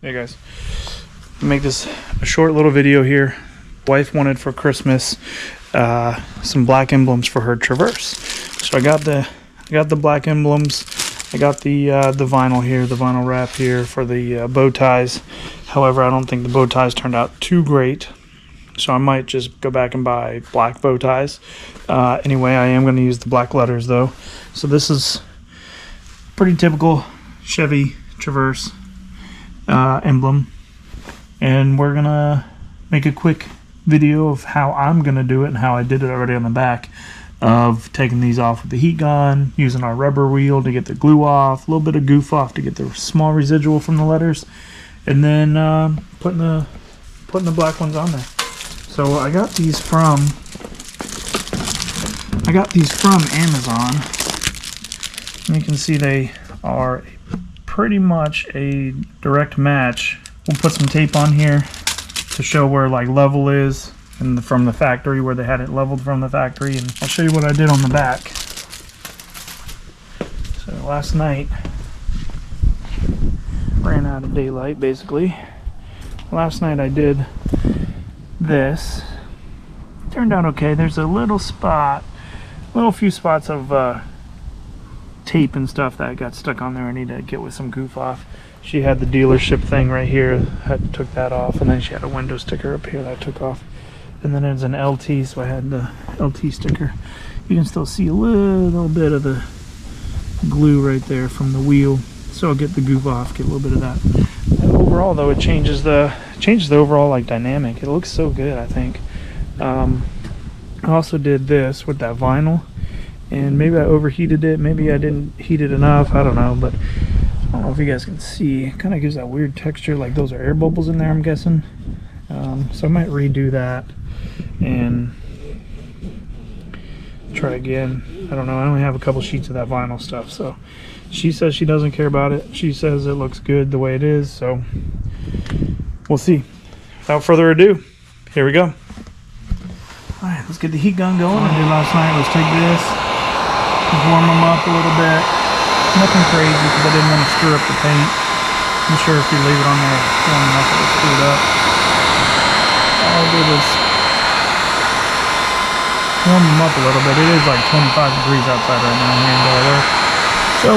Hey guys, make this a short little video here. Wife wanted for Christmas some black emblems for her Traverse, so I got the black emblems. I got the vinyl here, the vinyl wrap here for the bow ties. However, I don't think the bow ties turned out too great, so I might just go back and buy black bow ties. Anyway, I am going to use the black letters though. So this is pretty typical Chevy Traverse emblem, and we're gonna make a quick video of how I'm gonna do it and how I did it already on the back, of taking these off with the heat gun, using our rubber wheel to get the glue off, a little bit of goof off to get the small residual from the letters, and then putting the black ones on there. So I got these from Amazon. And you can see they are pretty much a direct match. We'll put some tape on here to show where like level is and from the factory, where they had it leveled from the factory, and I'll show you what I did on the back. So last night, ran out of daylight basically. Last night I did this. Turned out okay. There's a little few spots of tape and stuff that got stuck on there. I need to get with some goof off. She had the dealership thing right here, took that off, and then she had a window sticker up here that I took off, and then there's an LT, so I had the LT sticker. You can still see a little bit of the glue right there from the wheel, so I'll get the goof off, get a little bit of that. And overall though, it changes the overall like dynamic. It looks so good, I think. I also did this with that vinyl, and maybe I overheated it, maybe I didn't heat it enough, I don't know, but I don't know if you guys can see. It kind of gives that weird texture, like those are air bubbles in there, I'm guessing. So I might redo that and try again. I don't know, I only have a couple sheets of that vinyl stuff, so she says she doesn't care about it. She says it looks good the way it is, so we'll see. Without further ado, here we go. Alright, let's get the heat gun going. I did last night was take this, warm them up a little bit. Nothing crazy because I didn't want to stir up the paint. I'm sure if you leave it on there long enough it'll screw it up. All I did was warm them up a little bit. It is like 25 degrees outside right now here in Delaware. So,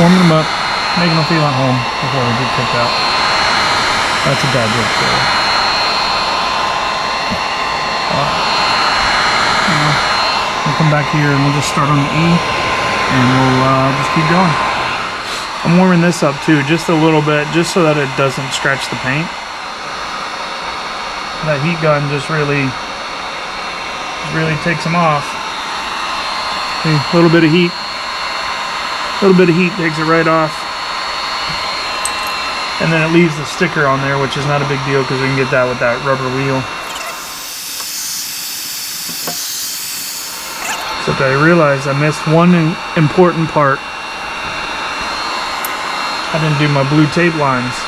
warming them up, making them feel at home before they get kicked out. That's a dad joke for you. We'll come back here and we'll just start on the E, and we'll just keep going. I'm warming this up too, just a little bit, just so that it doesn't stretch the paint. That heat gun just really takes them off. See, a little bit of heat takes it right off. And then it leaves the sticker on there, which is not a big deal because we can get that with that rubber wheel. Except I realized I missed one important part. I didn't do my blue tape lines.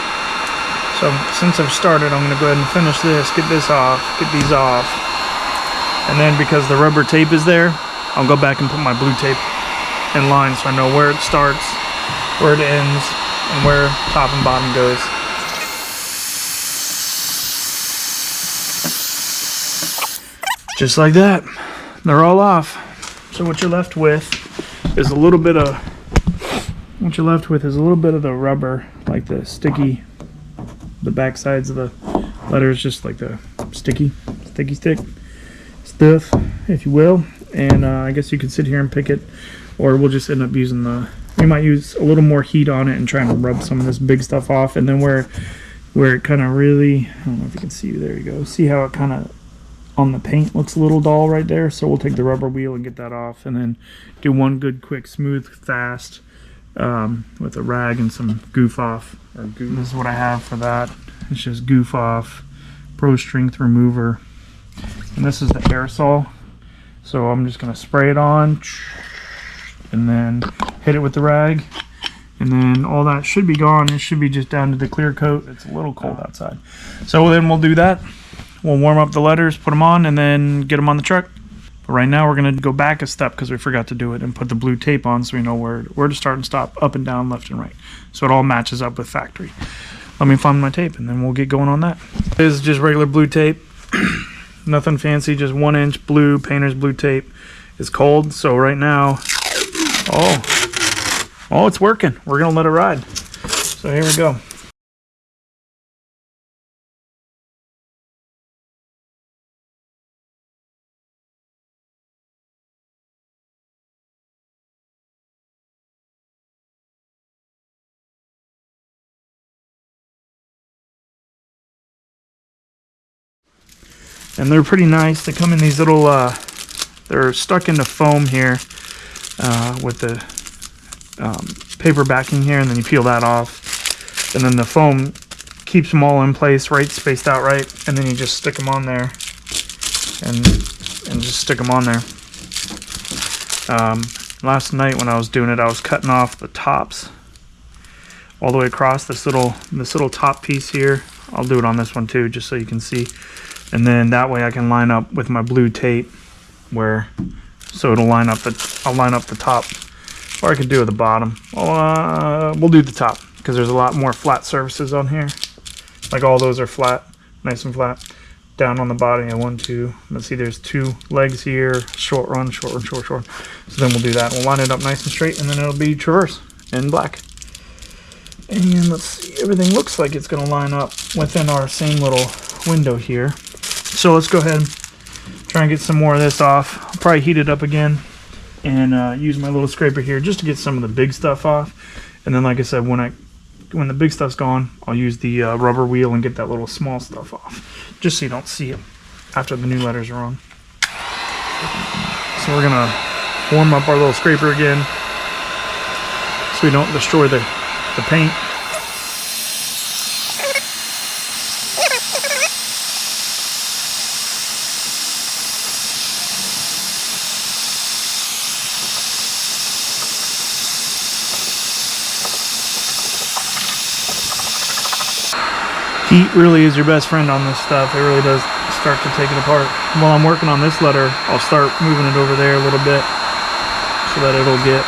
So since I've started, I'm going to go ahead and finish this, get this off, get these off. And then because the rubber tape is there, I'll go back and put my blue tape in line so I know where it starts, where it ends, and where top and bottom goes. Just like that. They're all off. So what you're left with is a little bit of the rubber, like the sticky, the back sides of the letters, just like the sticky stick stuff, if you will. And I guess you could sit here and pick it, or we'll just end up using we might use a little more heat on it and try to rub some of this big stuff off. And then where it kind of really, I don't know if you can see, there you go. See how it kind of on the paint looks a little dull right there, so we'll take the rubber wheel and get that off, and then do one good quick smooth fast with a rag and some goof off. This is what I have for that. It's just goof off, Pro Strength Remover, and this is the aerosol. So I'm just going to spray it on and then hit it with the rag, and then all that should be gone. It should be just down to the clear coat. It's a little cold outside, so then we'll do that. We'll warm up the letters, put them on, and then get them on the truck. But right now we're going to go back a step because we forgot to do it, and put the blue tape on so we know where to start and stop, up and down, left and right. So it all matches up with factory. let me find my tape, and then we'll get going on that. This is just regular blue tape. Nothing fancy, just 1-inch blue, painter's blue tape. It's cold, so right now, oh, it's working. We're gonna let it ride. So here we go. And they're pretty nice. They come in these little, they're stuck into foam here with the paper backing here, and then you peel that off. And then the foam keeps them all in place, right, spaced out right, and then you just stick them on there and just stick them on there. Last night when I was doing it, I was cutting off the tops all the way across this little top piece here. I'll do it on this one too, just so you can see. And then that way I can line up with my blue tape so it'll line up I'll line up the top, or I could do it at the bottom. We'll do the top because there's a lot more flat surfaces on here. Like all those are flat, nice and flat. Down on the body, I want to, let's see, there's 2 legs here, short run, short run, short, short. So then we'll do that. We'll line it up nice and straight, and then it'll be traverse in black. And let's see, everything looks like it's going to line up within our same little window here. So let's go ahead and try and get some more of this off. I'll probably heat it up again and use my little scraper here just to get some of the big stuff off. And then, like I said, when the big stuff's gone, I'll use the rubber wheel and get that little small stuff off, just so you don't see it after the new letters are on. So we're gonna warm up our little scraper again so we don't destroy the paint. Heat really is your best friend on this stuff. It really does start to take it apart. While I'm working on this letter, I'll start moving it over there a little bit so that it'll get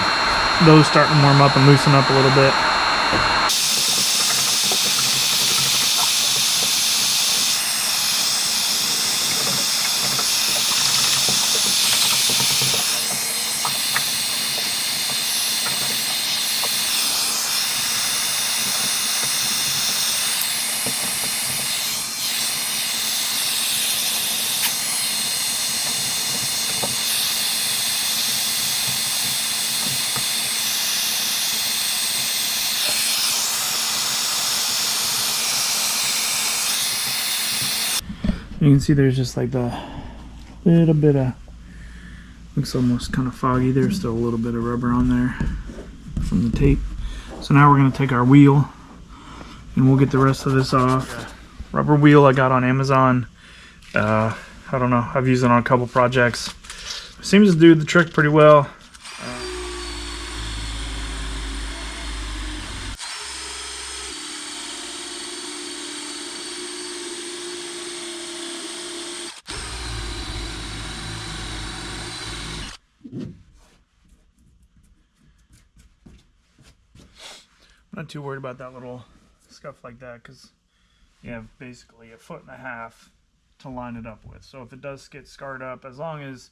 those starting to warm up and loosen up a little bit. You can see there's just like the little bit of, looks almost kind of foggy. There's still a little bit of rubber on there from the tape. So now we're going to take our wheel and we'll get the rest of this off. Rubber wheel I got on Amazon. I don't know, I've used it on a couple projects. Seems to do the trick pretty well. I'm not too worried about that little scuff like that because you have basically 1.5 feet to line it up with. So if it does get scarred up, as long as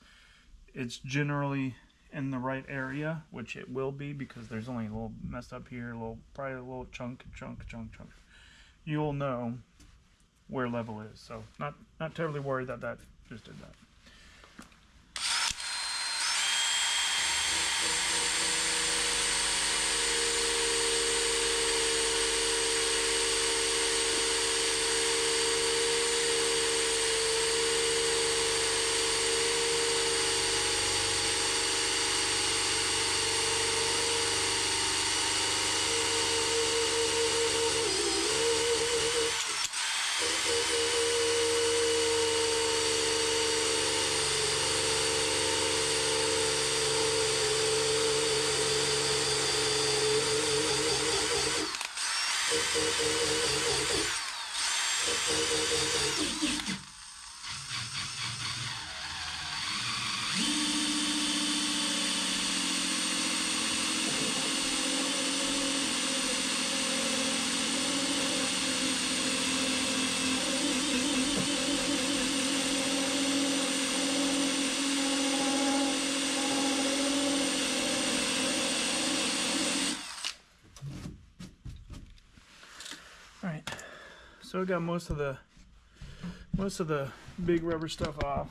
it's generally in the right area, which it will be because there's only a little messed up here, probably a little chunk, you'll know where level is. So not terribly worried that just did that. So I got most of the big rubber stuff off.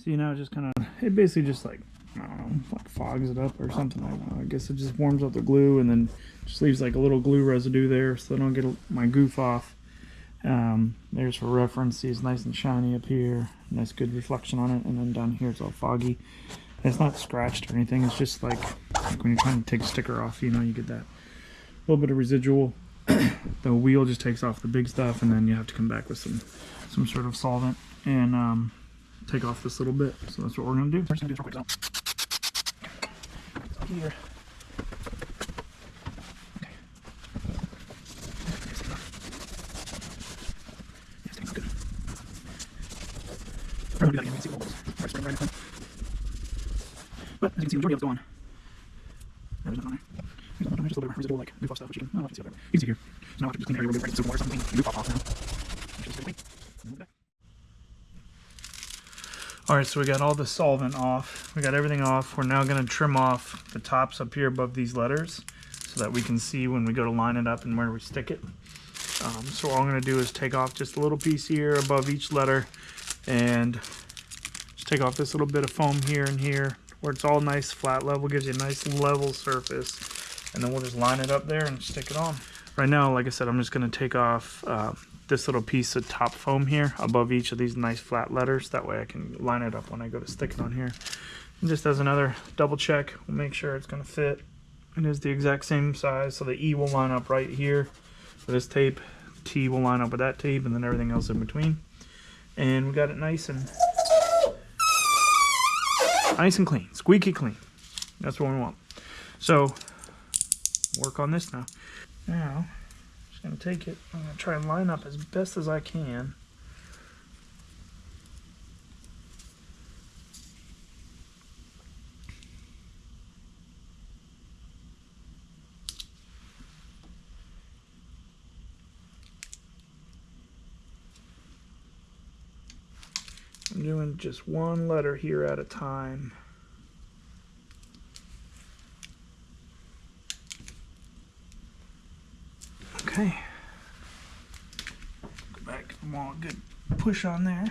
See, now it just kind of, it basically just like, I don't know, like fogs it up or something. I don't know. I guess it just warms up the glue and then just leaves like a little glue residue there so I don't get my goof off. There's for reference. See, it's nice and shiny up here. Nice good reflection on it. And then down here it's all foggy. And it's not scratched or anything. It's just like when you're trying to take a sticker off, you know, you get that little bit of residual. The wheel just takes off the big stuff, and then you have to come back with some sort of solvent and take off this little bit. So that's what we're gonna do. We're just gonna do this real quick. So here. Okay. Yeah, it's good. Probably gotta get me see what right in front. But as you can see, the majority of it's gone. There's nothing on there. There's just a little bit of residual, like goof off stuff, which you can, I don't know if you can see it. You can see here. So now I have to just clean area real good, right? So water, something, goof off now. Alright, so we got all the solvent off. We got everything off. We're now going to trim off the tops up here above these letters so that we can see when we go to line it up and where we stick it. So all I'm going to do is take off just a little piece here above each letter and just take off this little bit of foam here and here where it's all nice flat level, gives you a nice level surface, and then we'll just line it up there and stick it on. Right now, like I said, I'm just going to take off this little piece of top foam here above each of these nice flat letters. That way I can line it up when I go to stick it on here. And just as another double check, we'll make sure it's going to fit. It is the exact same size, so the E will line up right here for this tape. T will line up with that tape, and then everything else in between. And we got it nice and clean, squeaky clean. That's what we want. So work on this now. Now, I'm just going to take it, I'm going to try and line up as best as I can. I'm doing just one letter here at a time. Okay. Go back, give them all a good push on there.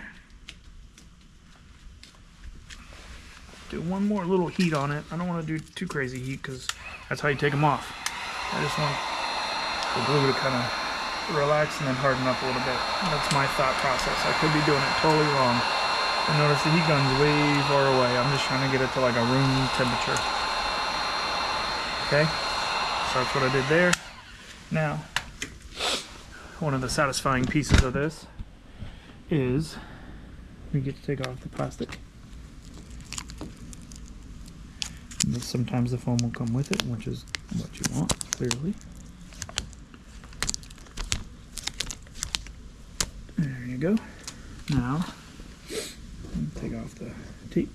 Do one more little heat on it. I don't want to do too crazy heat because that's how you take them off. I just want the glue to kind of relax and then harden up a little bit. That's my thought process. I could be doing it totally wrong. I notice the heat gun's way far away. I'm just trying to get it to like a room temperature. Okay, so that's what I did there. Now, one of the satisfying pieces of this is we get to take off the plastic. And sometimes the foam will come with it, which is what you want, clearly. There you go. Now, take off the tape.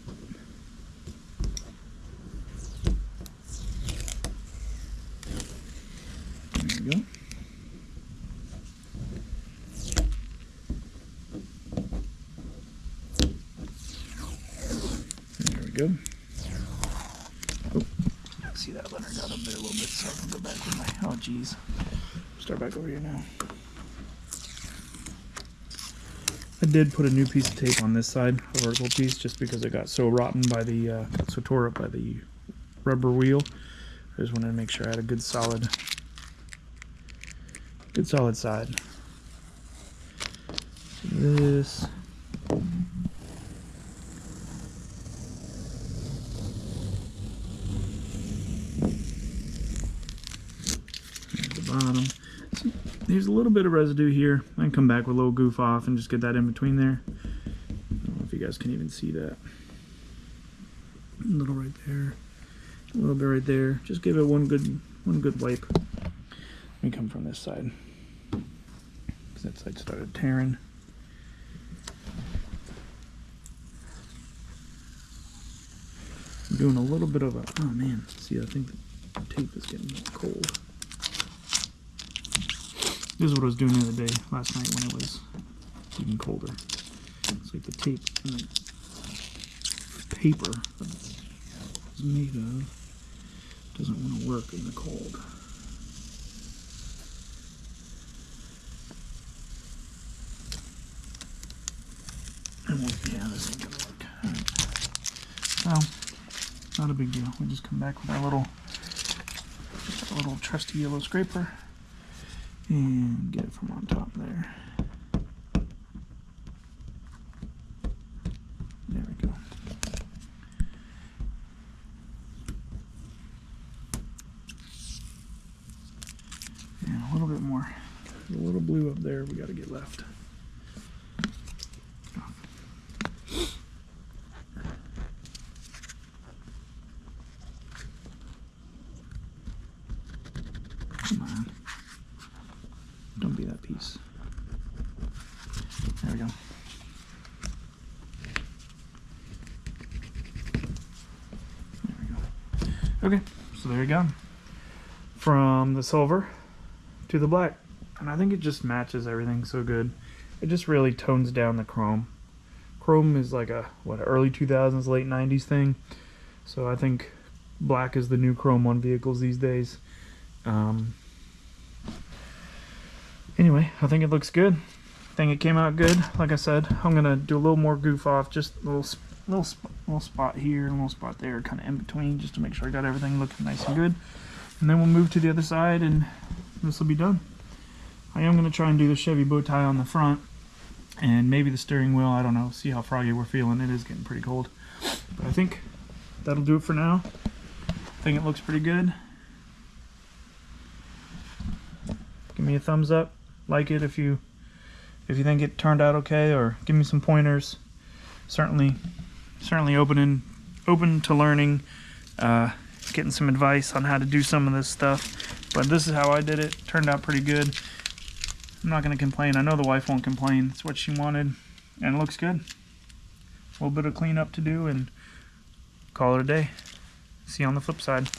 There we go. There we go. Oh, see that letter got up there a little bit, so I can go back with my, oh geez. Start back over here now. I did put a new piece of tape on this side, a vertical piece, just because it got so rotten by the, so tore up by the rubber wheel. I just wanted to make sure I had a good solid side. This. There's the bottom. See, there's a little bit of residue here. I can come back with a little goof off and just get that in between there. I don't know if you guys can even see that. A little right there, a little bit right there. Just give it one good wipe. Let me come from this side, because that side started tearing. I'm doing a little bit of a, oh man, see, I think the tape is getting cold. This is what I was doing the other day, last night, when it was even colder. It's like the tape and the paper that it's made of doesn't want to work in the cold. So, not a big deal. We just come back with our little trusty yellow scraper and get it from on top there. There we go. And a little bit more. There's a little blue up there we got to get left. Come on. Don't be that piece. There we go. There we go. Okay, so there you go. From the silver to the black. And I think it just matches everything so good. It just really tones down the chrome. Chrome is like a, what, early 2000s, late 90s thing. So I think black is the new chrome on vehicles these days. Anyway, I think it looks good. I think it came out good. Like I said, I'm gonna do a little more goof off, just a little spot here and a little spot there, kind of in between, just to make sure I got everything looking nice and good. And then we'll move to the other side, and this will be done. I am gonna try and do the Chevy bow tie on the front, and maybe the steering wheel. I don't know. See how froggy we're feeling. It is getting pretty cold, but I think that'll do it for now. I think it looks pretty good. Give me a thumbs up, like it if you think it turned out okay, or give me some pointers. Certainly open to learning, getting some advice on how to do some of this stuff. But this is how I did it. Turned out pretty good. I'm not gonna complain. I know the wife won't complain. It's what she wanted, and it looks good. A little bit of cleanup to do, and call it a day. See you on the flip side.